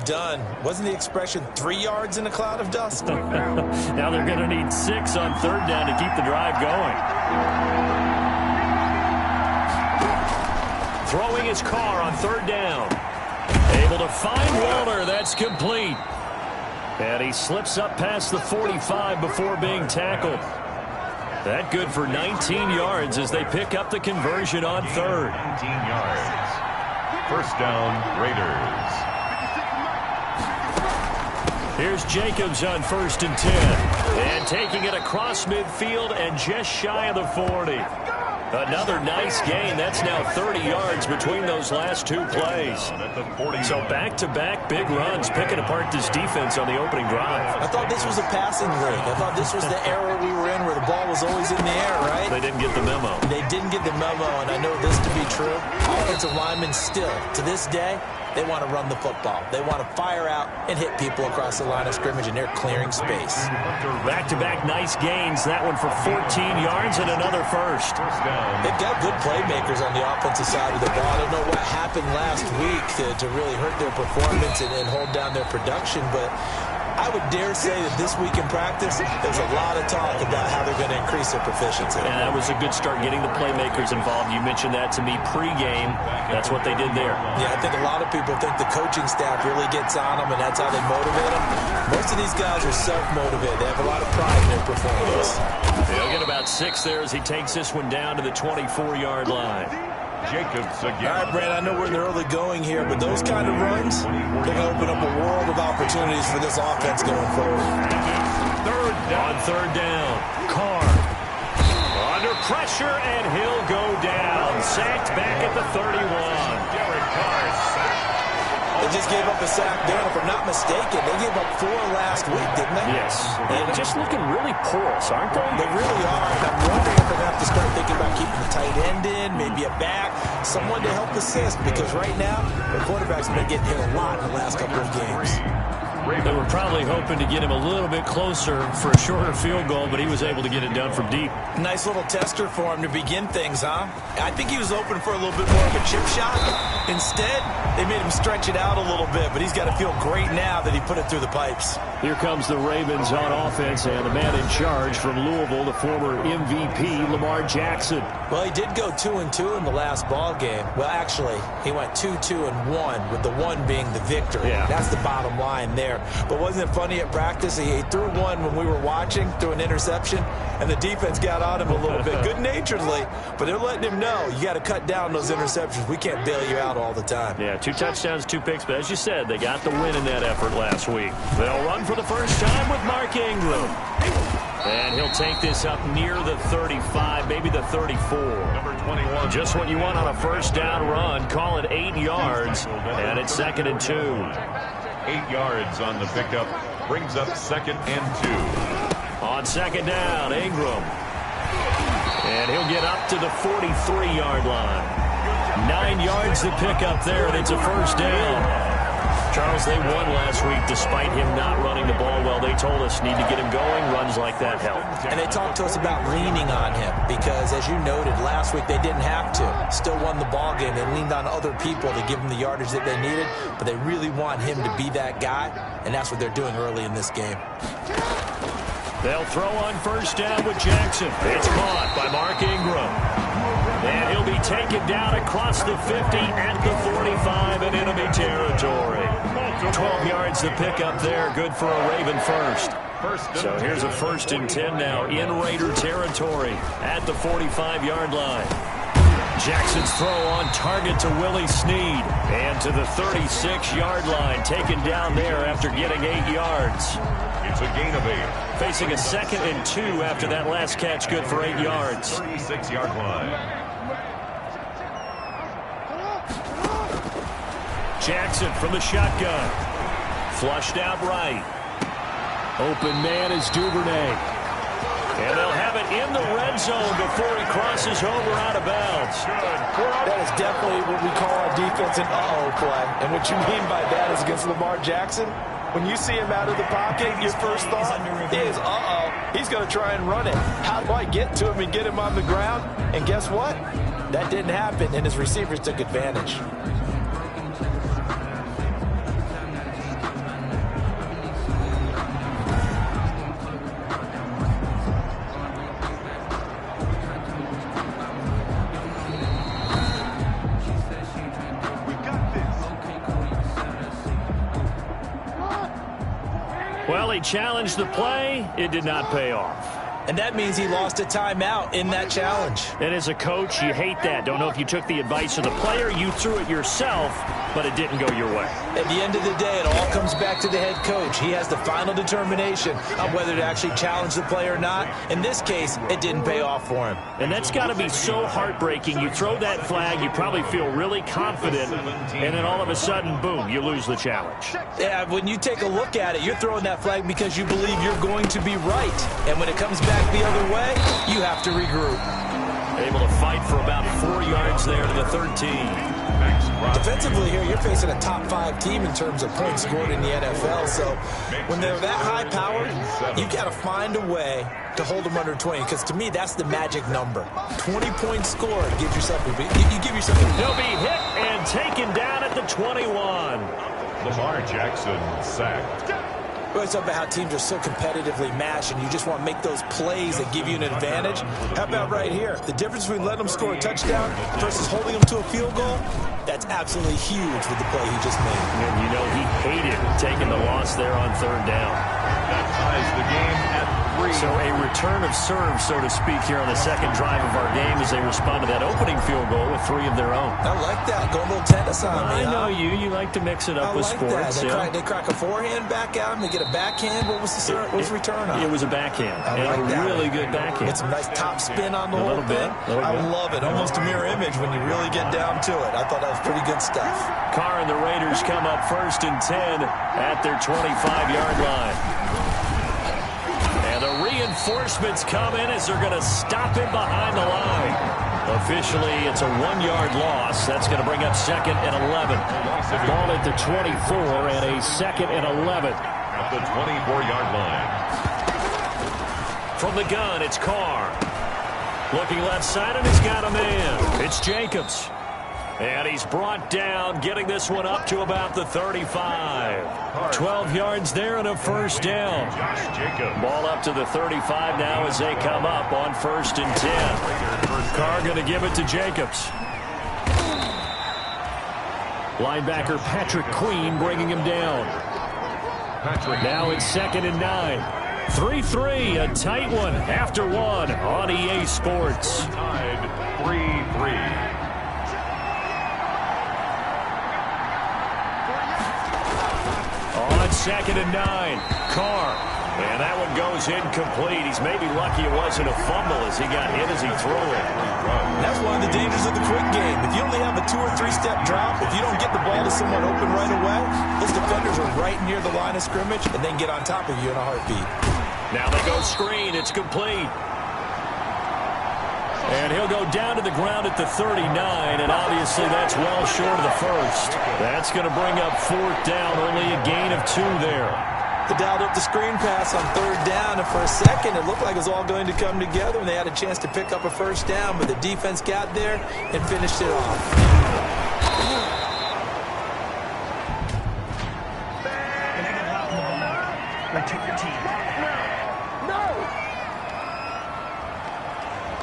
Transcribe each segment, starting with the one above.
done. Wasn't the expression 3 yards in a cloud of dust? Now they're going to need 6 on third down to keep the drive going. Throwing his car on third down. Able to find Waller. That's complete. And he slips up past the 45 before being tackled. That good for 19 yards as they pick up the conversion on third. 19 yards. First down, Raiders. Here's Jacobs on 1st and 10. And taking it across midfield and just shy of the 40. Another nice gain. That's now 30 yards between those last 2 plays. So back-to-back big runs, picking apart this defense on the opening drive. I thought this was a passing league. I thought this was the era we were in where the ball was always in the air, right? They didn't get the memo. They didn't get the memo, and I know this to be true. Offensive linemen still, to this day, they want to run the football. They want to fire out and hit people across the line of scrimmage, and they're clearing space. Back-to-back nice gains. That one for 14 yards and another first. They've got good playmakers on the offensive side of the ball. I don't know what happened last week to really hurt their performance and hold down their production, but I would dare say that this week in practice, there's a lot of talk about how they're going to increase their proficiency. And that was a good start getting the playmakers involved. You mentioned that to me pregame. That's what they did there. Yeah, I think a lot of people think the coaching staff really gets on them, and that's how they motivate them. Most of these guys are self-motivated. They have a lot of pride in their performance. They'll get about 6 there as he takes this one down to the 24-yard line. Jacobs again. All right, Brad, I know we're in the early going here, but those kind of runs, they're going to open up a world of opportunities for this offense going forward. On third down, Carr. Under pressure, and he'll go down. Sacked back at the 31. Derek Carr sacked. They just gave up a sack there. If I'm not mistaken, they gave up 4 last week, didn't they? Yes. And just looking really porous, aren't they? They really are. And I'm wondering if they're going to have to start thinking about keeping the tight end in, maybe a back, someone to help assist, because right now, the quarterback's been getting hit a lot in the last couple of games. They were probably hoping to get him a little bit closer for a shorter field goal, but he was able to get it done from deep. Nice little tester for him to begin things, huh? I think he was open for a little bit more of a chip shot. Instead, they made him stretch it out a little bit, but he's got to feel great now that he put it through the pipes. Here comes the Ravens on offense, and the man in charge from Louisville, the former MVP, Lamar Jackson. Well, he did go 2-2 in the last ball game. Well, actually, he went 2-2-1, with the 1 being the victory. Yeah. That's the bottom line there. But wasn't it funny at practice? He threw one when we were watching, threw an interception, and the defense got on him a little bit, good-naturedly. But they're letting him know, you got to cut down those interceptions. We can't bail you out all the time. Yeah, 2 touchdowns, 2 picks, but as you said, they got the win in that effort last week. They'll run for the first time with Mark Ingram. And he'll take this up near the 35, maybe the 34. Number 21. Just what you want on a first down run. Call it 8 yards, and it's 2nd and 2. 8 yards on the pickup. Brings up 2nd and 2. On 2nd down, Ingram. And he'll get up to the 43-yard line. 9 yards to pick up there, and it's a first down. Charles, they won last week despite him not running the ball well. They told us need to get him going. Runs like that help. And they talked to us about leaning on him because, as you noted, last week they didn't have to. Still won the ball game. They leaned on other people to give them the yardage that they needed, but they really want him to be that guy, and that's what they're doing early in this game. They'll throw on first down with Jackson. It's caught by Mark Ingram. And he'll be taken down across the 50 at the 45 in enemy territory. 12 yards to pick up there. Good for a Raven first. So here's a 1st and 10 now in Raider territory at the 45-yard line. Jackson's throw on target to Willie Snead. And to the 36-yard line, taken down there after getting 8 yards. It's a gain of 8. Facing a 2nd and 2 after that last catch, good for 8 yards. 36-yard line. Jackson from the shotgun. Flushed out right. Open man is Duvernay. And they'll have it in the red zone before he crosses over out of bounds. That is definitely what we call a defense an uh-oh play. And what you mean by that is against Lamar Jackson, when you see him out of the pocket, your first thought is, uh-oh, he's going to try and run it. How do I get to him and get him on the ground? And guess what? That didn't happen, and his receivers took advantage. Well, he challenged the play. It did not pay off. And that means he lost a timeout in that challenge. And as a coach, you hate that. Don't know if you took the advice of the player. You threw it yourself, but it didn't go your way. At the end of the day, it all comes back to the head coach. He has the final determination on whether to actually challenge the play or not. In this case, it didn't pay off for him. And that's got to be so heartbreaking. You throw that flag, you probably feel really confident, and then all of a sudden, boom, you lose the challenge. Yeah, when you take a look at it, you're throwing that flag because you believe you're going to be right. And when it comes back the other way, you have to regroup. Able to fight for about 4 yards there to the 13. Defensively here, you're facing a top 5 team in terms of points scored in the NFL. So when they're that high powered, you've got to find a way to hold them under 20. Because to me, that's the magic number. 20 points scored gives yourself a you give yourself a He'll be hit and taken down at the 21. Lamar Jackson sacked. We always talk about how teams are so competitively matched, and you just want to make those plays that give you an advantage. How about right here? The difference between letting them score a touchdown versus holding them to a field goal, that's absolutely huge with the play he just made. And you know he hated taking the loss there on 3rd down. That ties the game at 3. So a return of serve, so to speak, here on the second drive of our game as they respond to that opening field goal with 3 of their own. I like that. Go a little tennis on me. I know you. You like to mix it up with sports. They crack a forehand back at him. They get a backhand. What was the return on? It was a backhand. I like that. Really good backhand. Get some nice top spin on the a whole little bit. I love it. Almost a mirror image when you really get down to it. I thought that was pretty good stuff. Carr and the Raiders come up 1st and 10 at their 25-yard line. And the reinforcements come in as they're going to stop him behind the line. Officially, it's a 1-yard loss. That's going to bring up 2nd and 11. Ball at the 24 and a 2nd and 11. At the 24-yard line. From the gun, it's Carr. Looking left side, and he's got a man. It's Jacobs. And he's brought down, getting this one up to about the 35. 12 yards there and a 1st down. Ball up to the 35 now as they come up on 1st and 10. Carr going to give it to Jacobs. Linebacker Patrick Queen bringing him down. Now it's 2nd and 9. 3-3, a tight one after one on EA Sports. Tied 3-3. On 2nd and 9, Carr. And that one goes incomplete. He's maybe lucky it wasn't a fumble as he got hit as he threw it. That's one of the dangers of the quick game. If you only have a 2- or 3-step drop, if you don't get the ball to someone open right away, those defenders are right near the line of scrimmage and then get on top of you in a heartbeat. Now they go screen. It's complete. And he'll go down to the ground at the 39, and obviously that's well short of the 1st. That's going to bring up 4th down, only a gain of 2 there. They dialed up the screen pass on 3rd down, and for a second it looked like it was all going to come together, and they had a chance to pick up a 1st down, but the defense got there and finished it off.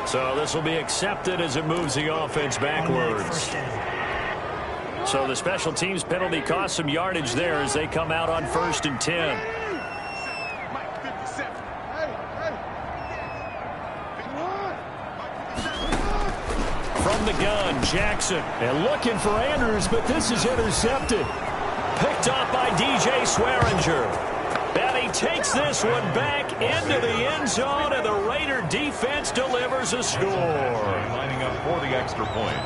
So this will be accepted as it moves the offense backwards. So the special teams penalty cost some yardage there as they come out on 1st and 10. From the gun, Jackson. And looking for Andrews, but this is intercepted. Picked off by DJ Swearinger. And he takes this one back into the end zone, and the Raider defense delivers a score. Lining up for the extra point.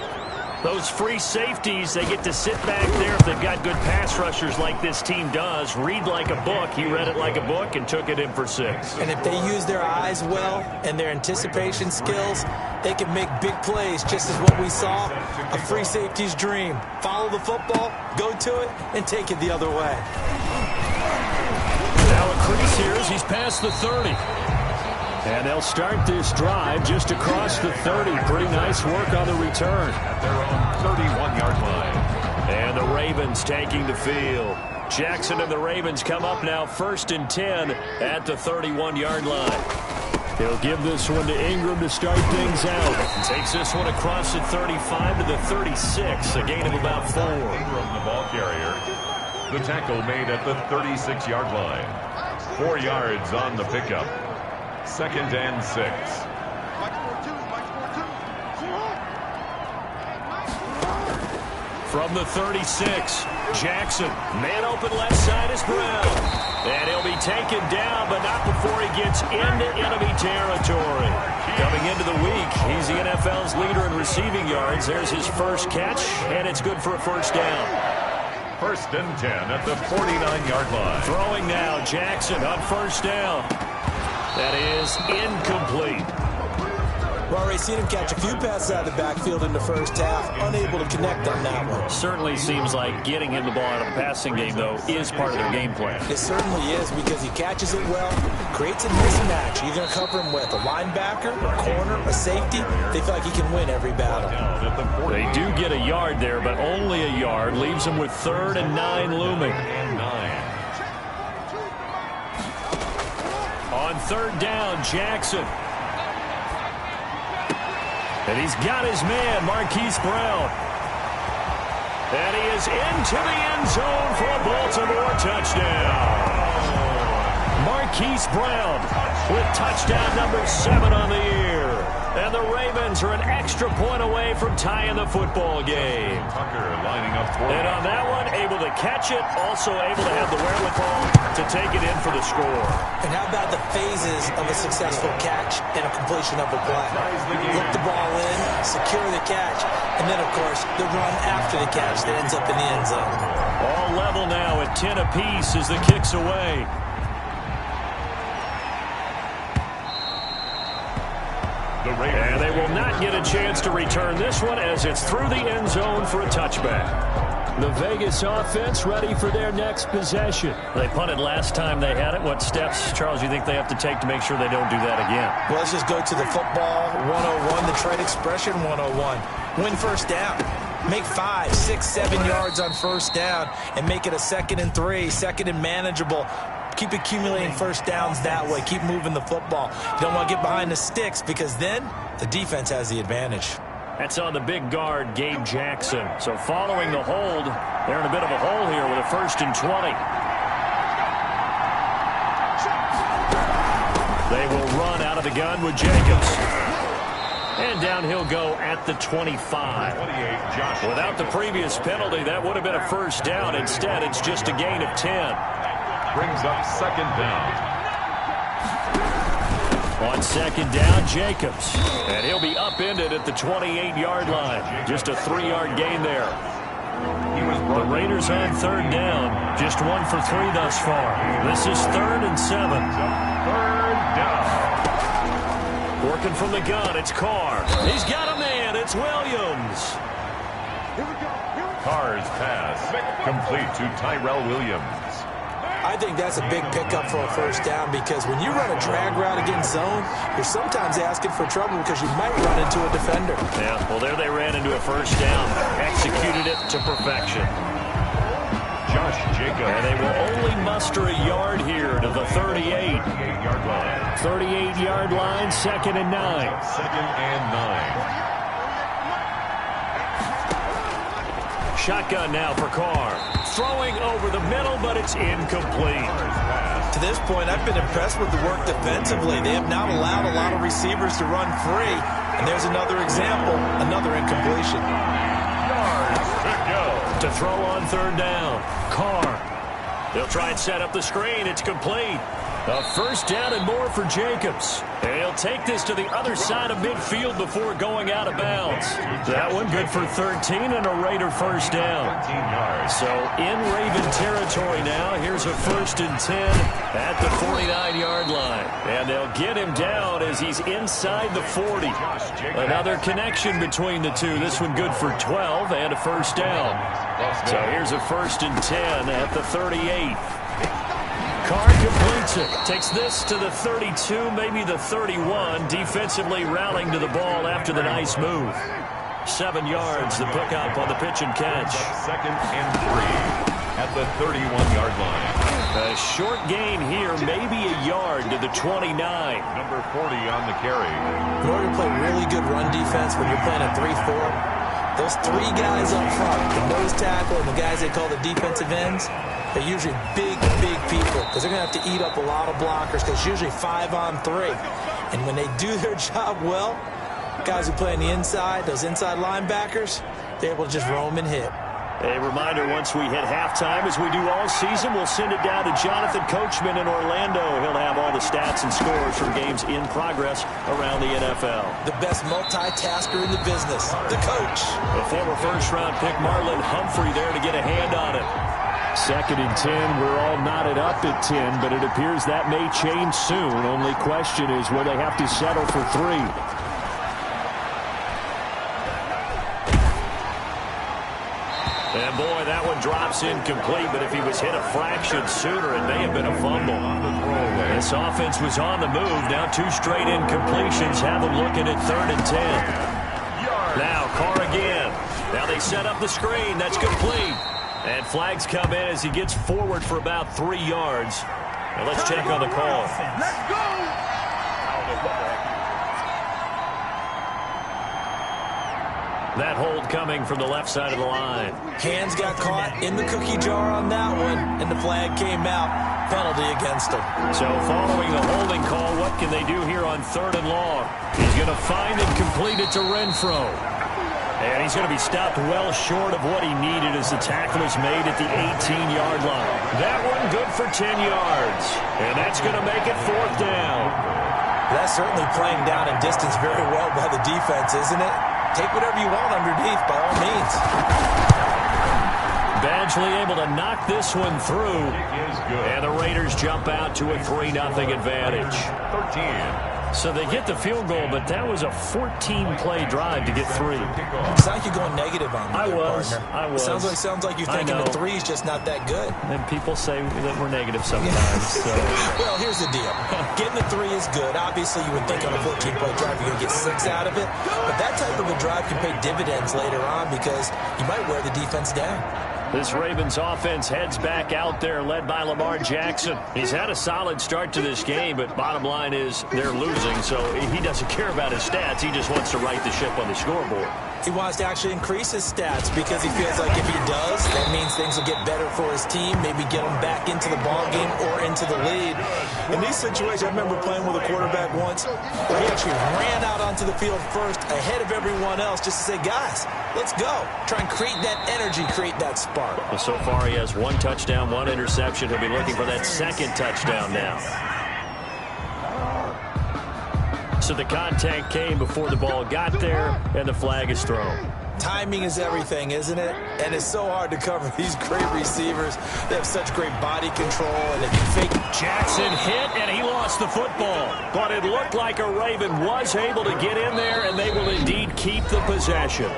Those free safeties, they get to sit back there if they've got good pass rushers like this team does. Read like a book. He read it like a book and took it in for 6. And if they use their eyes well and their anticipation skills, they can make big plays, just as what we saw. A free safety's dream. Follow the football, go to it, and take it the other way. Now a crease here as he's past the 30. And they'll start this drive just across the 30. Pretty nice work on the return. At their own 31-yard line. And the Ravens taking the field. Jackson and the Ravens come up now 1st and 10 at the 31-yard line. He'll give this one to Ingram to start things out. Takes this one across the 35 to the 36. A gain of about 4. Ingram, the ball carrier. The tackle made at the 36-yard line. 4 yards on the pickup. 2nd and 6. From the 36, Jackson. Man open left side is Brown. And he'll be taken down, but not before he gets into enemy territory. Coming into the week, he's the NFL's leader in receiving yards. There's his first catch, and it's good for a first down. 1st and 10 at the 49-yard line. Throwing now, Jackson on first down. That is incomplete. Well, we've seen him catch a few passes out of the backfield in the first half, unable to connect on that one. Certainly seems like getting him the ball out of the passing game, though, is part of their game plan. It certainly is, because he catches it well, creates a mismatch. You're going to cover him with a linebacker, a corner, a safety. They feel like he can win every battle. They do get a yard there, but only a yard. Leaves them with 3rd and 9 looming. On 3rd down, Jackson. And he's got his man, Marquise Brown. And he is into the end zone for a Baltimore touchdown. Marquise Brown with touchdown number 7 on the year. And the Ravens are an extra point away from tying the football game. Tucker lining up for and on that one, able to catch it, also able to have the wherewithal to take it in for the score. And how about the phases of a successful catch and a completion of a play? Look the ball in, secure the catch, and then, of course, the run after the catch that ends up in the end zone. All level now at 10 apiece as the kick's away. And they will not get a chance to return this one as it's through the end zone for a touchback. The Vegas offense ready for their next possession. They punted last time they had it. What steps, Charles, you think they have to take to make sure they don't do that again? Well, let's just go to the football 101, the trade expression 101. Win first down. Make 5, 6, 7 yards on first down and make it a 2nd and 3, 2nd and manageable. Keep accumulating first downs that way. Keep moving the football. You don't want to get behind the sticks because then the defense has the advantage. That's on the big guard, Gabe Jackson. So following the hold, they're in a bit of a hole here with a 1st and 20. They will run out of the gun with Jacobs. And down he'll go at the 25. Without the previous penalty, that would have been a first down. Instead, it's just a gain of 10. Brings up 2nd down. On 2nd down, Jacobs. And he'll be upended at the 28-yard line. Just a 3-yard gain there. The Raiders on 3rd down. Just 1 for 3 thus far. This is 3rd and 7. 3rd down. Working from the gun, it's Carr. He's got a man, it's Williams. Carr's pass complete to Tyrell Williams. I think that's a big pickup for a first down because when you run a drag route against zone, you're sometimes asking for trouble because you might run into a defender. Yeah, well, there they ran into a first down. Executed it to perfection. Josh Jacobs. And they will only muster a yard here to the 38. 38-yard line. 38-yard line, 2nd and 9. 2nd and 9. Shotgun now for Carr. Throwing over the middle, but it's incomplete. To this point, I've been impressed with the work defensively. They have not allowed a lot of receivers to run free. And there's another example, another incompletion. Yards to go. To throw on 3rd down. Carr. They'll try and set up the screen. It's complete. A first down and more for Jacobs. And he'll take this to the other side of midfield before going out of bounds. That one good for 13 and a Raider first down. 13 yards. So in Raven territory now. Here's a 1st and 10 at the 49-yard line. And they'll get him down as he's inside the 40. Another connection between the two. This one good for 12 and a first down. So here's a 1st and 10 at the 38. Carr completes it. Takes this to the 32, maybe the 31. Defensively rallying to the ball after the nice move. 7 yards, the pickup on the pitch and catch. 2nd and 3 at the 31-yard line. A short gain here, maybe a yard to the 29. Number 40 on the carry. In order to play really good run defense when you're playing a 3-4, those 3 guys up front, the nose tackle and the guys they call the defensive ends, They're usually big people because they're going to have to eat up a lot of blockers because it's usually 5-on-3. And when they do their job well, guys who play on the inside, those inside linebackers, they're able to just roam and hit. A reminder, once we hit halftime, as we do all season, we'll send it down to Jonathan Coachman in Orlando. He'll have all the stats and scores from games in progress around the NFL. The best multitasker in the business, the coach. The former first-round pick Marlon Humphrey there to get a hand on it. 2nd and 10, we're all knotted up at 10, but it appears that may change soon. Only question is, will they have to settle for 3? And boy, that one drops incomplete, but if he was hit a fraction sooner, it may have been a fumble. This offense was on the move. Now 2 straight incompletions have them looking at 3rd and 10. Now Carr again. Now they set up the screen. That's complete. And flags come in as he gets forward for about 3 yards. Now let's check on the call. Let's go! That hold coming from the left side of the line. Hands got caught in the cookie jar on that one, and the flag came out. Penalty against him. So following the holding call, what can they do here on 3rd and long? He's going to find and complete it to Renfro. And he's going to be stopped well short of what he needed as the tackle is made at the 18-yard line. That one good for 10 yards. And that's going to make it 4th down. That's certainly playing down in distance very well by the defense, isn't it? Take whatever you want underneath, by all means. Badgley able to knock this one through. And the Raiders jump out to a 3-0 advantage. 13. So they get the field goal, but that was a 14-play drive to get 3. It's like you're going negative on me, I was. Sounds like you're thinking the 3's just not that good. And people say that we're negative sometimes. So. Well, here's the deal. Getting the 3 is good. Obviously, you would think on a 14-play drive you're going to get 6 out of it. But that type of a drive can pay dividends later on because you might wear the defense down. This Ravens offense heads back out there, led by Lamar Jackson. He's had a solid start to this game, but bottom line is they're losing, so he doesn't care about his stats. He just wants to right the ship on the scoreboard. He wants to actually increase his stats because he feels like if he does, that means things will get better for his team, maybe get him back into the ball game or into the lead. In these situations, I remember playing with a quarterback once where he actually ran out onto the field first ahead of everyone else just to say, guys, let's go. Try and create that energy, create that spark. Well, so far he has 1 touchdown, 1 interception. He'll be looking for that 2nd touchdown now. So the contact came before the ball got there, and the flag is thrown. Timing is everything, isn't it? And it's so hard to cover these great receivers. They have such great body control, and they can fake. Jackson hit, and he lost the football. But it looked like a Raven was able to get in there, and they will indeed keep the possession.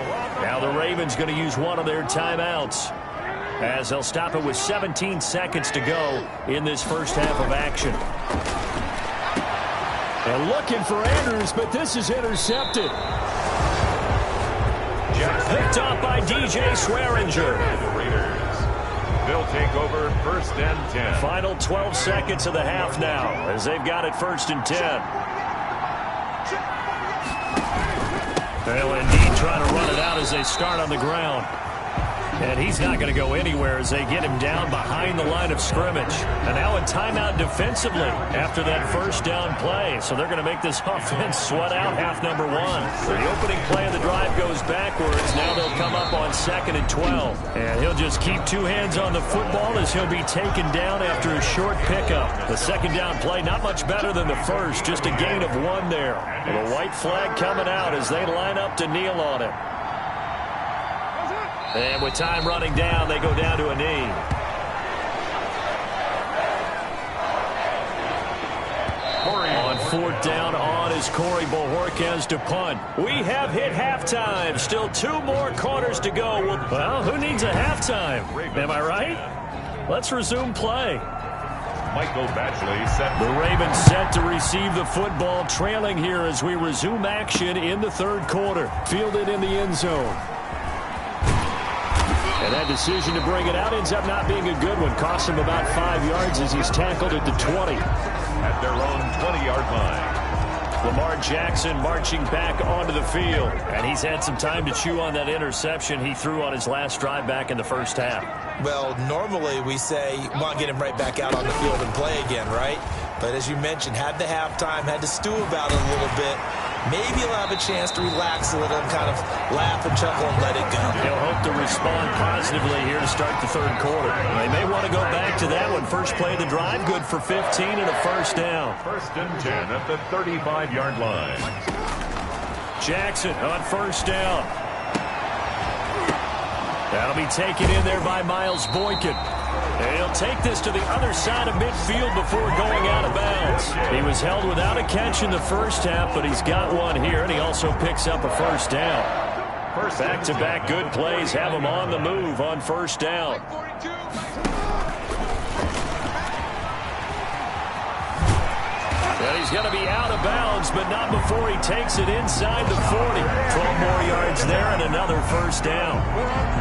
Now the Ravens going to use one of their timeouts, as they'll stop it with 17 seconds to go in this first half of action. And looking for Andrews, but this is intercepted. Picked off by DJ Swearinger. They'll take over 1st and 10. Final 12 seconds of the half now, as they've got it 1st and 10. They'll indeed try to run it out as they start on the ground. And he's not going to go anywhere as they get him down behind the line of scrimmage. And now in timeout defensively after that first down play. So they're going to make this offense sweat out half number 1. The opening play of the drive goes backwards. Now they'll come up on 2nd and 12. And he'll just keep 2 hands on the football as he'll be taken down after a short pickup. The 2nd down play not much better than the first. Just a gain of 1 there. And a white flag coming out as they line up to kneel on it. And with time running down, they go down to a knee. On 4th down, on is Corey Bojorquez to punt. We have hit halftime. Still 2 more quarters to go. Well, who needs a halftime? Am I right? Let's resume play. Michael Badgley set. The Ravens set to receive the football, trailing here as we resume action in the 3rd quarter. Fielded in the end zone. And that decision to bring it out ends up not being a good one. Costs him about 5 yards as he's tackled at the 20. At their own 20-yard line. Lamar Jackson marching back onto the field. And he's had some time to chew on that interception he threw on his last drive back in the first half. Well, normally we say, want to get him right back out on the field and play again, right? But as you mentioned, had the halftime, had to stew about it a little bit. Maybe he'll have a chance to relax a little and kind of laugh and chuckle and let it go. He'll hope to respond positively here to start the third quarter. They may want to go back to that one. First play of the drive, good for 15 and a first down. First and 10 at the 35-yard line. Jackson on first down. That'll be taken in there by Miles Boykin. And he'll take this to the other side of midfield before going out of bounds. He was held without a catch in the first half, but he's got one here, and he also picks up a first down. Back-to-back good plays have him on the move on first down. And he's going to be out of bounds, but not before he takes it inside the 40. 12 more yards there and another first down.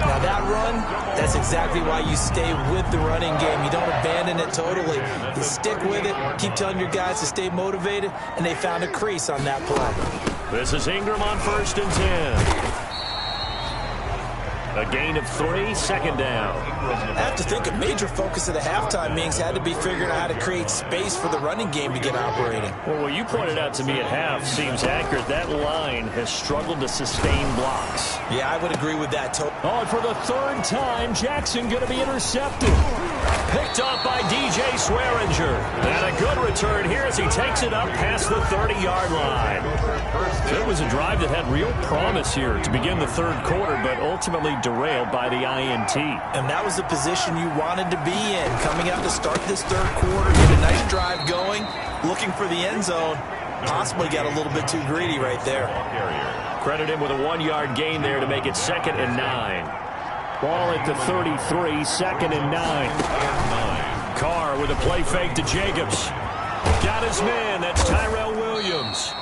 Now that run, that's exactly why you stay with the running game. You don't abandon it totally. You stick with it, keep telling your guys to stay motivated, and they found a crease on that play. This is Ingram on first and 10. A gain of 3, second down. I have to think a major focus of the halftime meetings had to be figuring out how to create space for the running game to get operating. Well, what you pointed out to me at half seems accurate. That line has struggled to sustain blocks. Yeah, I would agree with that. Oh, and for the third time, Jackson going to be intercepted. Picked off by DJ Swearinger. And a good return here as he takes it up past the 30-yard line. It was a drive that had real promise here to begin the third quarter, but ultimately derailed by the INT. And that was the position you wanted to be in. Coming out to start this third quarter, get a nice drive going, looking for the end zone. Possibly got a little bit too greedy right there. Credit him with a 1-yard gain there to make it 2nd and 9. Ball at the 33, 2nd and 9. Carr with a play fake to Jacobs. Got his man, that's Tyrell Williams.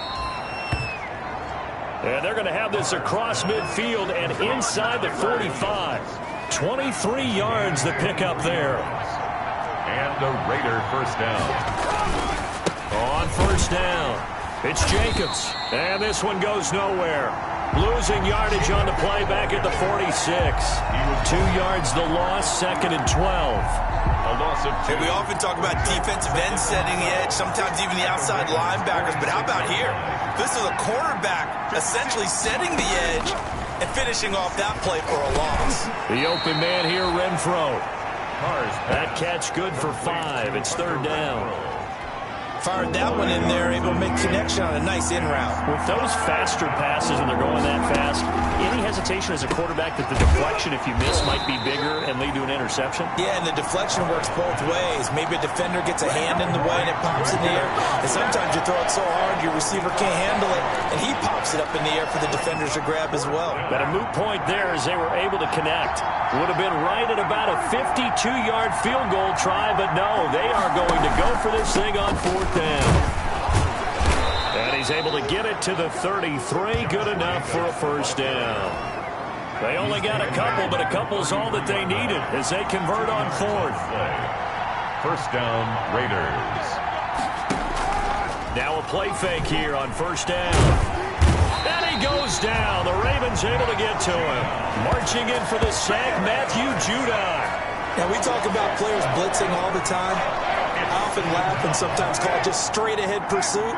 And they're going to have this across midfield and inside the 45. 23 yards to pick up there. And a Raider first down. On first down, it's Jacobs. And this one goes nowhere. Losing yardage on the play back at the 46. 2 yards the loss, 2nd and 12. A loss of 2. Hey, we often talk about defensive ends setting the edge, sometimes even the outside linebackers. But how about here? This is a quarterback essentially setting the edge and finishing off that play for a loss. The open man here, Renfro. That catch good for 5. It's 3rd down. Fired that one in there, able to make connection on a nice in route. With those faster passes when they're going that fast, any hesitation as a quarterback that the deflection, if you miss, might be bigger and lead to an interception? Yeah, and the deflection works both ways. Maybe a defender gets a hand in the way and it pops in the air. And sometimes you throw it so hard your receiver can't handle it, and he pops it up in the air for the defenders to grab as well. But a moot point there as they were able to connect. Would have been right at about a 52-yard field goal try, but no, they are going to go for this thing on 4th down. And he's able to get it to the 33. Good enough for a first down. They only got a couple, but a couple's all that they needed as they convert on 4th. First down, Raiders. Now a play fake here on first down. And he goes down. The Ravens able to get to him. Marching in for the sack, Matthew Judon. Now, we talk about players blitzing all the time. I often laugh and sometimes call it just straight-ahead pursuit.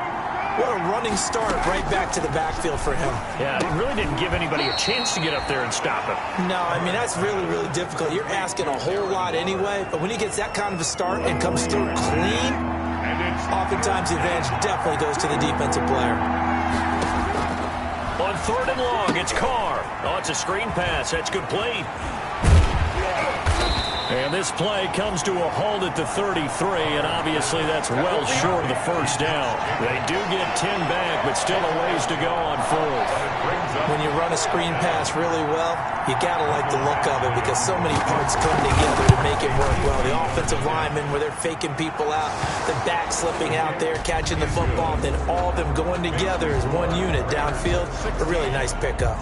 What a running start right back to the backfield for him. Yeah, it really didn't give anybody a chance to get up there and stop him. No, I mean, that's really, really difficult. You're asking a whole lot anyway, but when he gets that kind of a start and comes through clean, oftentimes the advantage definitely goes to the defensive player. On 3rd and long, it's Carr. Oh, it's a screen pass. That's complete. And this play comes to a halt at the 33, and obviously that's well short of the first down. They do get 10 back, but still a ways to go on 4th. When you run a screen pass really well, you got to like the look of it because so many parts come together to make it work well. The offensive linemen where they're faking people out, the back slipping out there, catching the football, and then all of them going together as one unit downfield. A really nice pickup.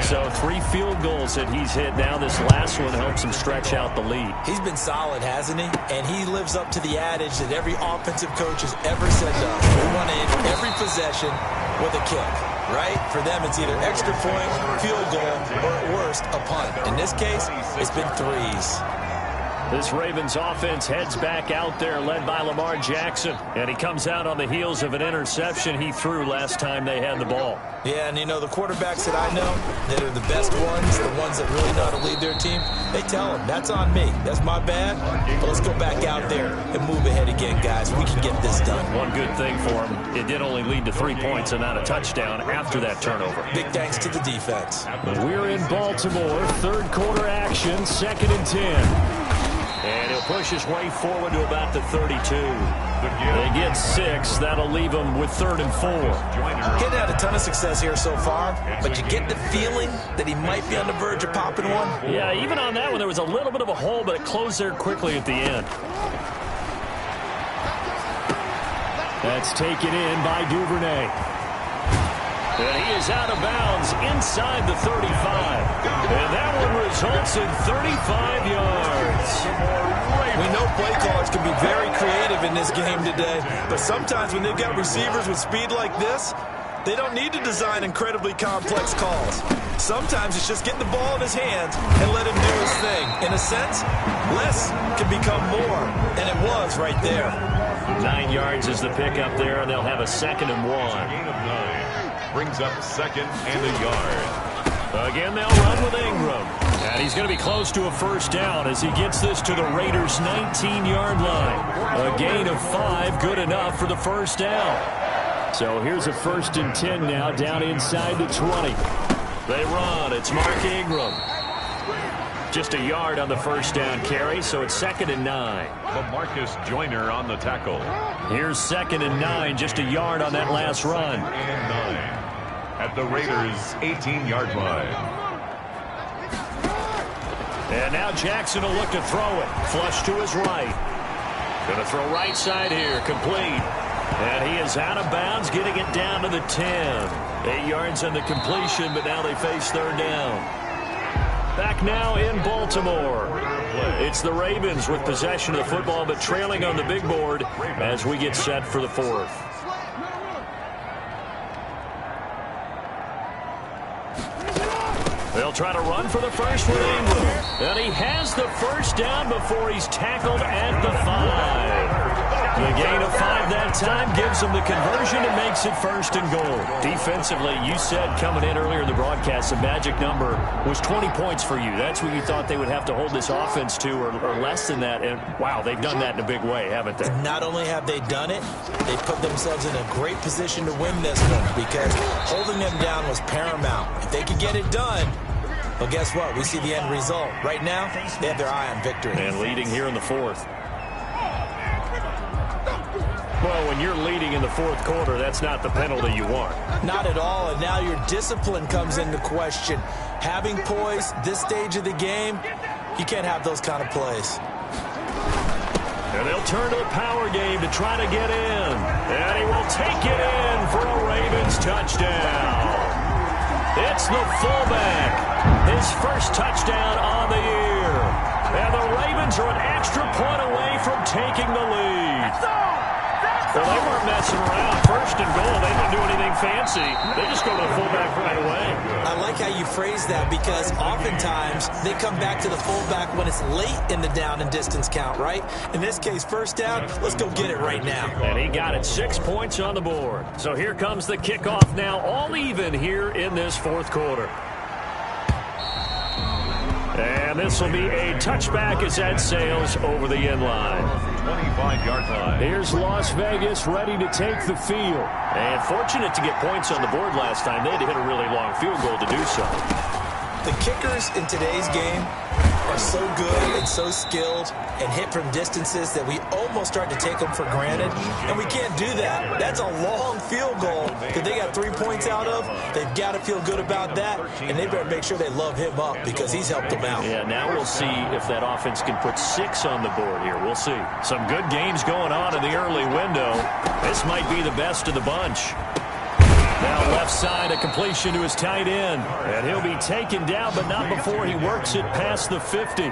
So 3 field goals that he's hit now. This last one helps him stretch out out the lead. He's been solid, hasn't he? And he lives up to the adage that every offensive coach has ever said to us. We want to end every possession with a kick, right? For them, it's either extra point, field goal, or at worst, a punt. In this case, it's been threes. This Ravens offense heads back out there, led by Lamar Jackson. And he comes out on the heels of an interception he threw last time they had the ball. Yeah, and you know, the quarterbacks that I know that are the best ones, the ones that really know how to lead their team, they tell them, that's on me. That's my bad. But let's go back out there and move ahead again, guys. We can get this done. One good thing for him, it did only lead to 3 points and not a touchdown after that turnover. Big thanks to the defense. We're in Baltimore, third quarter action, 2nd and 10. And he'll push his way forward to about the 32. They get 6. That'll leave him with 3rd and 4. He's had a ton of success here so far, but you get the feeling that he might be on the verge of popping one. Yeah, even on that one, there was a little bit of a hole, but it closed there quickly at the end. That's taken in by Duvernay. And he is out of bounds inside the 35. And that one results in 35 yards. We know play callers can be very creative in this game today, but sometimes when they've got receivers with speed like this, they don't need to design incredibly complex calls. Sometimes it's just getting the ball in his hands and let him do his thing. In a sense, less can become more, and it was right there. 9 yards is the pickup there, and they'll have a 2nd and 1. Gain of 9. Brings up 2nd and a yard. Again, they'll run with Ingram. And he's going to be close to a first down as he gets this to the Raiders' 19-yard line. A gain of 5, good enough for the first down. So here's a 1st and 10 now, down inside the 20. They run. It's Mark Ingram. Just a yard on the first down carry, so it's 2nd and 9. LaMarcus Joyner on the tackle. Here's 2nd and 9, just a yard on that last run. And 9 at the Raiders' 18-yard line. And now Jackson will look to throw it. Flush to his right. Going to throw right side here, complete. And he is out of bounds, getting it down to the 10. 8 yards on the completion, but now they face 3rd down. Back now in Baltimore. It's the Ravens with possession of the football, but trailing on the big board as we get set for the 4th. They'll try to run for the first with Ingram. And he has the first down before he's tackled at the 5. The gain of 5 that time gives him the conversion and makes it 1st and goal. Defensively, you said coming in earlier in the broadcast, the magic number was 20 points for you. That's what you thought they would have to hold this offense to, or less than that. And, wow, they've done that in a big way, haven't they? Not only have they done it, they put themselves in a great position to win this one because holding them down was paramount. If they could get it done, well, guess what? We see the end result. Right now, they have their eye on victory. And leading here in the 4th. Well, when you're leading in the 4th quarter, that's not the penalty you want. Not at all, and now your discipline comes into question. Having poise this stage of the game, you can't have those kind of plays. And they'll turn to the power game to try to get in. And he will take it in for a Ravens touchdown. It's the fullback. His first touchdown on the year. And the Ravens are an extra point away from taking the lead. Well, they weren't messing around. 1st and goal. They didn't do anything fancy. They just go to the fullback right away. I like how you phrase that because oftentimes they come back to the fullback when it's late in the down and distance count, right? In this case, first down, let's go get it right now. And he got it. 6 points on the board. So here comes the kickoff now, all even here in this 4th quarter. And this will be a touchback as that sails over the end line. 25-yard line. Here's Las Vegas ready to take the field. And fortunate to get points on the board last time. They had to hit a really long field goal to do so. The kickers in today's game are so good and so skilled and hit from distances that we almost start to take them for granted. And we can't do that. That's a long field goal that they got 3 points out of. They've got to feel good about that. And they better make sure they love him up because he's helped them out. Yeah, now we'll see if that offense can put 6 on the board here. We'll see. Some good games going on in the early window. This might be the best of the bunch. Now left side, a completion to his tight end. And he'll be taken down, but not before he works it past the 50.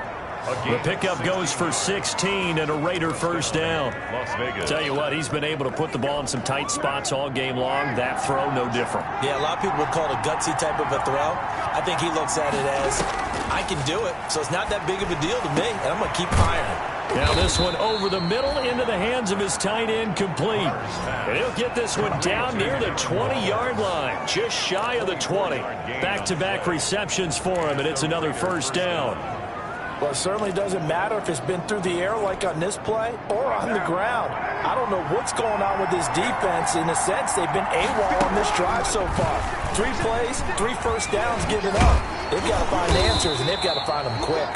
The pickup goes for 16 and a Raider first down. Las Vegas. Tell you what, he's been able to put the ball in some tight spots all game long. That throw, no different. Yeah, a lot of people would call it a gutsy type of a throw. I think he looks at it as, I can do it, so it's not that big of a deal to me, and I'm going to keep firing. Now this one over the middle into the hands of his tight end, complete. And he'll get this one down near the 20-yard line, just shy of the 20. Back-to-back receptions for him, and it's another first down. Well, it certainly doesn't matter if it's been through the air like on this play or on the ground. I don't know what's going on with this defense. In a sense, they've been AWOL on this drive so far. 3 plays, 3 first downs given up. They've got to find answers, and they've got to find them quick.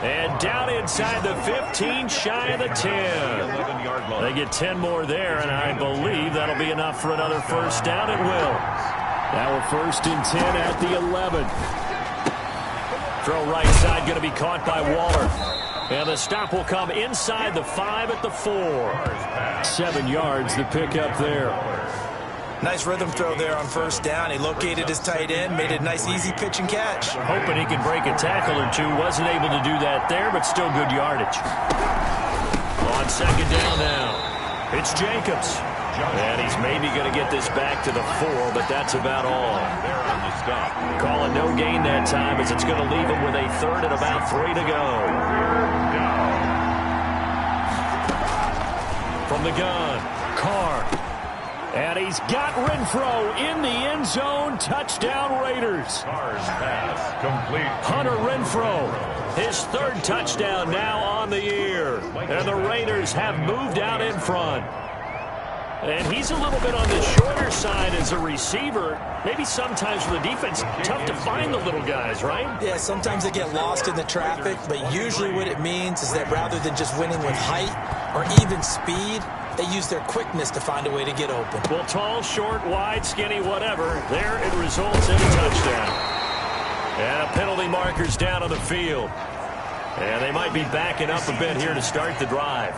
And down inside the 15, shy of the 10. They get 10 more there, and I believe that'll be enough for another first down. It will. Now we're first and 10 at the 11. Throw right side going to be caught by Waller. And the stop will come inside the 5 at the 4. 7 yards, the pickup there. Nice rhythm throw there on first down. He located his tight end, made it a nice easy pitch and catch. Hoping he could break a tackle or two. Wasn't able to do that there, but still good yardage. On second down now, it's Jacobs. And he's maybe going to get this back to the 4, but that's about all. They're on the stop. Calling no gain that time as it's going to leave him with a 3rd and about 3 to go. From the gun, Carr. And he's got Renfro in the end zone. Touchdown, Raiders. Carr's pass complete. Hunter Renfro, his 3rd touchdown now on the year. And the Raiders have moved out in front. And he's a little bit on the shorter side as a receiver. Maybe sometimes for the defense, tough to find the little guys, right? Yeah, sometimes they get lost in the traffic, but usually what it means is that rather than just winning with height or even speed, they use their quickness to find a way to get open. Well, tall, short, wide, skinny, whatever, there it results in a touchdown. And a penalty marker's down on the field. And they might be backing up a bit here to start the drive.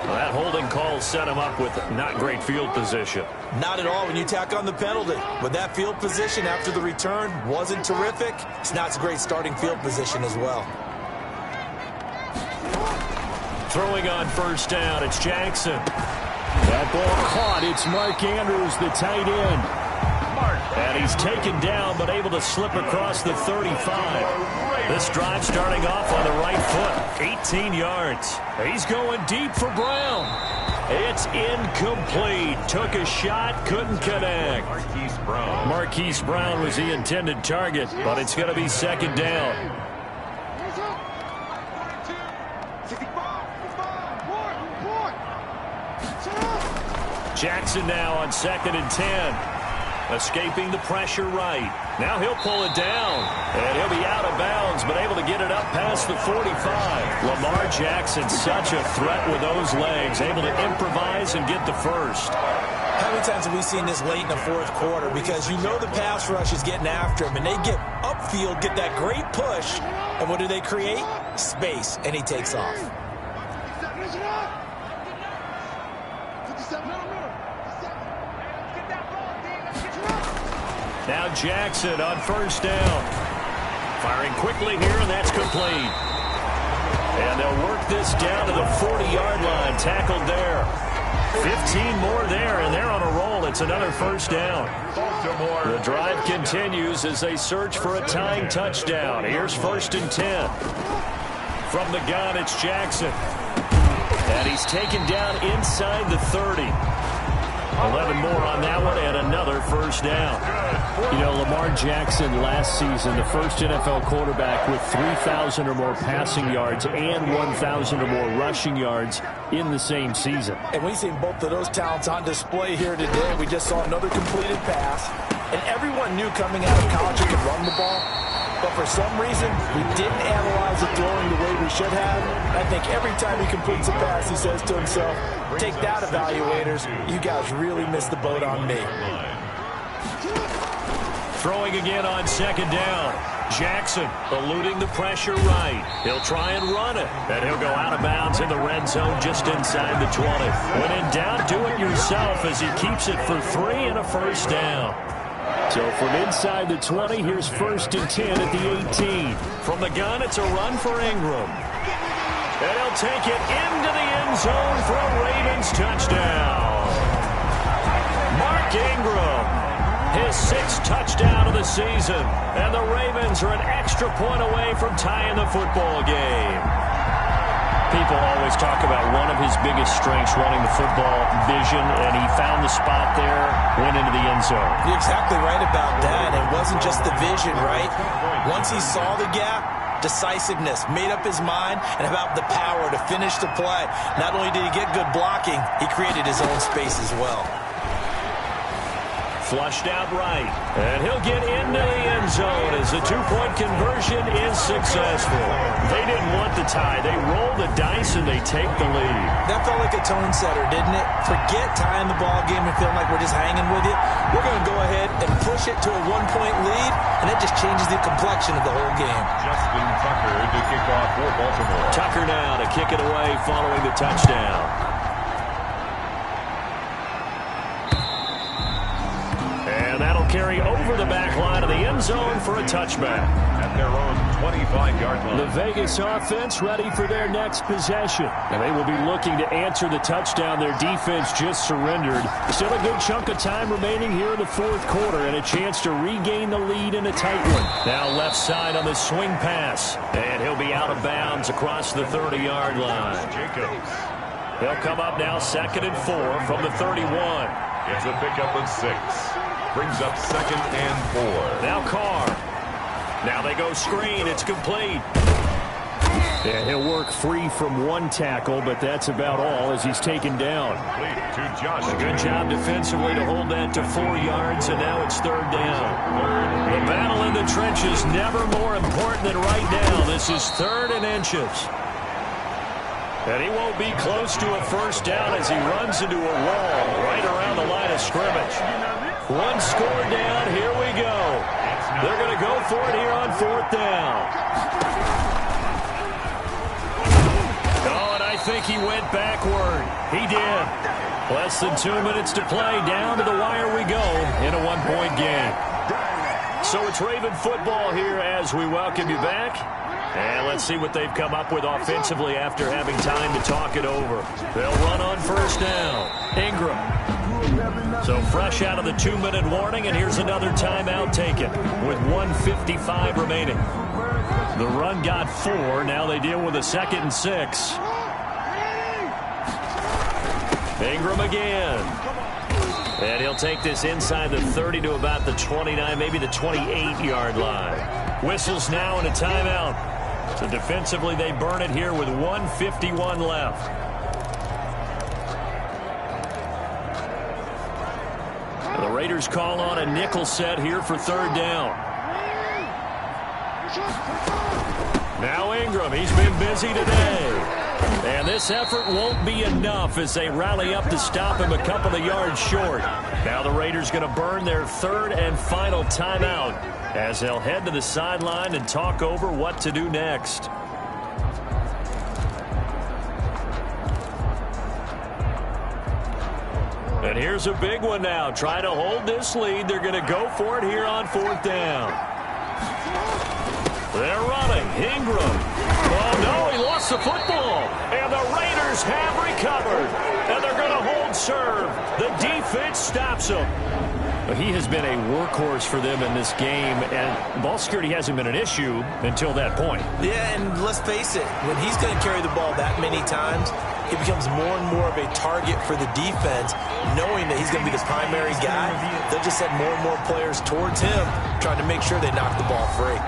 Well, that holding call set him up with not great field position. Not at all when you tack on the penalty. But that field position after the return wasn't terrific. It's not a great starting field position as well. Throwing on first down, it's Jackson. That ball caught. It's Mark Andrews, the tight end. And he's taken down, but able to slip across the 35. This drive starting off on the right foot. 18 yards. He's going deep for Brown. It's incomplete. Took a shot, couldn't connect. Marquise Brown was the intended target, but it's going to be second down. Jackson now on 2nd and 10. Escaping the pressure right. Now he'll pull it down. And he'll be out of bounds, but able to get it up past the 45. Lamar Jackson, such a threat with those legs. Able to improvise and get the first. How many times have we seen this late in the 4th quarter? Because you know the pass rush is getting after him, and they get upfield, get that great push. And what do they create? Space, and he takes off. Now Jackson on first down. Firing quickly here, and that's complete. And they'll work this down to the 40-yard line. Tackled there. 15 more there, and they're on a roll. It's another first down. The drive continues as they search for a tying touchdown. Here's 1st and 10. From the gun, it's Jackson. And he's taken down inside the 30. 11 more on that one, and another first down. You know, Lamar Jackson last season, the first NFL quarterback with 3,000 or more passing yards and 1,000 or more rushing yards in the same season. And we've seen both of those talents on display here today. We just saw another completed pass. And everyone knew coming out of college he could run the ball. But for some reason, we didn't analyze the throwing the way we should have. I think every time he completes a pass, he says to himself, take that, evaluators. You guys really missed the boat on me. Throwing again on second down. Jackson eluding the pressure right. He'll try and run it. And he'll go out of bounds in the red zone just inside the 20. When in doubt, do it yourself as he keeps it for 3 and a first down. So from inside the 20, here's 1st and 10 at the 18. From the gun, it's a run for Ingram. And he'll take it into the end zone for a Ravens touchdown. Mark Ingram, his 6th touchdown of the season. And the Ravens are an extra point away from tying the football game. People always talk about one of his biggest strengths running the football, vision, and he found the spot there, went into the end zone. You're exactly right about that. It wasn't just the vision, right? Once he saw the gap, decisiveness, made up his mind, and about the power to finish the play. Not only did he get good blocking, he created his own space as well. Flushed out right, and he'll get into the end zone as the 2-point conversion is successful. They didn't want the tie. They roll the dice, and they take the lead. That felt like a tone setter, didn't it? Forget tying the ball game and feeling like we're just hanging with you. We're going to go ahead and push it to a 1-point lead, and that just changes the complexion of the whole game. Justin Tucker to kick off for Baltimore. Tucker now to kick it away following the touchdown. And that'll carry over the back line of the end zone for a touchback. At their own 25-yard line. The Vegas offense ready for their next possession. And they will be looking to answer the touchdown their defense just surrendered. Still a good chunk of time remaining here in the 4th quarter and a chance to regain the lead in a tight one. Now left side on the swing pass. And he'll be out of bounds across the 30-yard line. Jacobs. He'll come up now 2nd and 4 from the 31. It's a pickup of 6. Brings up 2nd and 4. Now Carr. Now they go screen. It's complete. Yeah, he'll work free from 1 tackle, but that's about all as he's taken down. To Josh. A good job defensively to hold that to 4 yards, and now it's 3rd down. The battle in the trenches never more important than right now. This is 3rd and inches. And he won't be close to a 1st down as he runs into a wall right around the line of scrimmage. 1 score down. Here we go. They're going to go for it here on 4th down. Oh, and I think he went backward. He did. Less than 2 minutes to play. Down to the wire we go in a 1-point game. So it's Raven football here as we welcome you back. And let's see what they've come up with offensively after having time to talk it over. They'll run on 1st down. Ingram. So fresh out of the 2-minute warning, and here's another timeout taken with 1:55 remaining. The run got 4. Now they deal with a 2nd and 6. Ingram again. And he'll take this inside the 30 to about the 29, maybe the 28-yard line. Whistles now and a timeout. So defensively, they burn it here with 1:51 left. The Raiders call on a nickel set here for 3rd down. Now Ingram, he's been busy today. And this effort won't be enough as they rally up to stop him a couple of yards short. Now the Raiders going to burn their 3rd and final timeout as they'll head to the sideline and talk over what to do next. And here's a big one now. Trying to hold this lead. They're going to go for it here on 4th down. They're running. Ingram. Oh, no, he lost the football. And the Raiders have recovered. And they're going to hold serve. The defense stops him. He has been a workhorse for them in this game, and ball security hasn't been an issue until that point. Yeah, and let's face it, when he's going to carry the ball that many times, he becomes more and more of a target for the defense, knowing that he's going to be the primary guy. They'll just send more and more players towards him, trying to make sure they knock the ball free.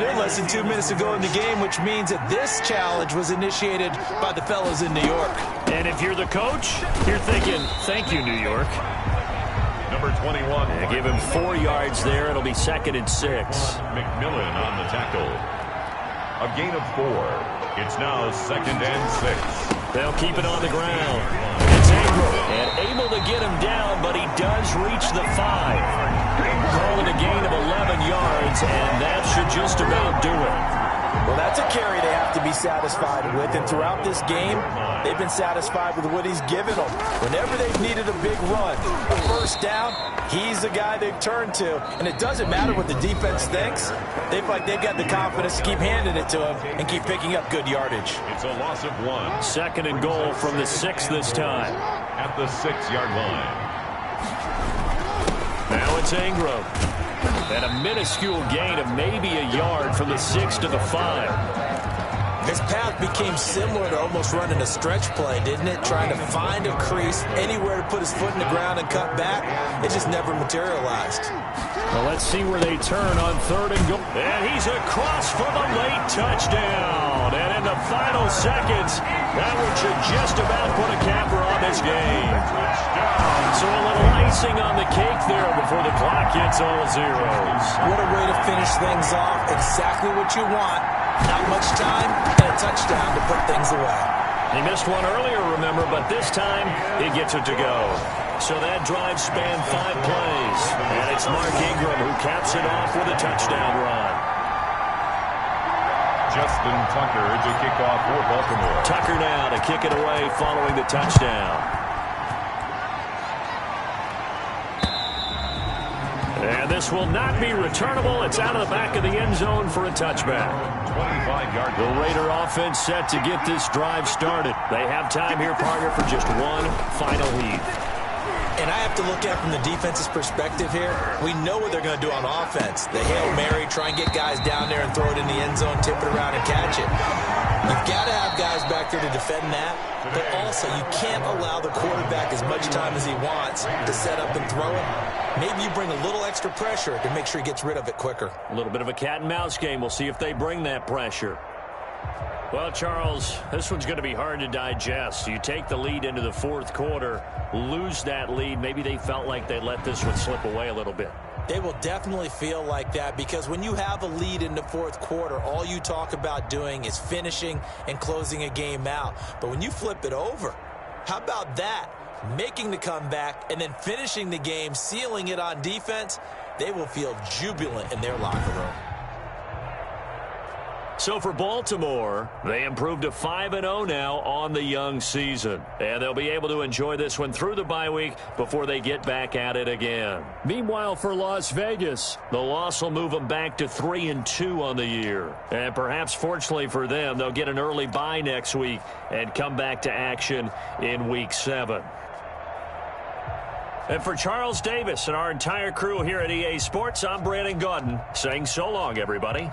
Less than 2 minutes to go in the game, which means that this challenge was initiated by the fellas in New York. And if you're the coach, you're thinking, thank you, New York. Number 21. And give him 4 yards there. It'll be 2nd and 6. McMillan on the tackle. A gain of 4. It's now 2nd and 6. They'll keep it on the ground. It's Ingram. And able to get him down, but he does reach the 5. Call with a gain of 11 yards, and that should just about do it. Well, that's a carry they have to be satisfied with, and throughout this game, they've been satisfied with what he's given them. Whenever they've needed a big run, a first down, he's the guy they've turned to. And it doesn't matter what the defense thinks. They feel like they've got the confidence to keep handing it to him and keep picking up good yardage. It's a loss of 1. Second and goal from the 6 this time. At the 6-yard line. Now it's Ingram. And a minuscule gain of maybe a yard from the 6 to the 5. His path became similar to almost running a stretch play, didn't it? Trying to find a crease, anywhere to put his foot in the ground and cut back. It just never materialized. Well, let's see where they turn on third and goal. And he's across for the late touchdown. And in the final seconds, that one should just about put a capper on this game. So a little icing on the cake there before the clock hits all zeros. What a way to finish things off. Exactly what you want. Not much time and a touchdown to put things away. He missed one earlier, remember, but this time he gets it to go. So that drive spanned 5 plays. And it's Mark Ingram who caps it off with a touchdown run. Justin Tucker to kick off for Baltimore. Tucker now to kick it away following the touchdown. And this will not be returnable. It's out of the back of the end zone for a touchback. 25-yard. The Raider offense set to get this drive started. They have time here, partner, for just one final heave. And I have to look at it from the defense's perspective here. We know what they're going to do on offense. The Hail Mary, try and get guys down there and throw it in the end zone, tip it around and catch it. You've got to have guys back there to defend that. But also, you can't allow the quarterback as much time as he wants to set up and throw it. Maybe you bring a little extra pressure to make sure he gets rid of it quicker. A little bit of a cat and mouse game. We'll see if they bring that pressure. Well, Charles, this one's going to be hard to digest. You take the lead into the fourth quarter, lose that lead. Maybe they felt like they let this one slip away a little bit. They will definitely feel like that because when you have a lead in the fourth quarter, all you talk about doing is finishing and closing a game out. But when you flip it over, how about that? Making the comeback and then finishing the game, sealing it on defense, they will feel jubilant in their locker room. So for Baltimore, they improved to 5-0 now on the young season. And they'll be able to enjoy this one through the bye week before they get back at it again. Meanwhile, for Las Vegas, the loss will move them back to 3-2 on the year. And perhaps fortunately for them, they'll get an early bye next week and come back to action in Week 7. And for Charles Davis and our entire crew here at EA Sports, I'm Brandon Gaudin saying so long, everybody.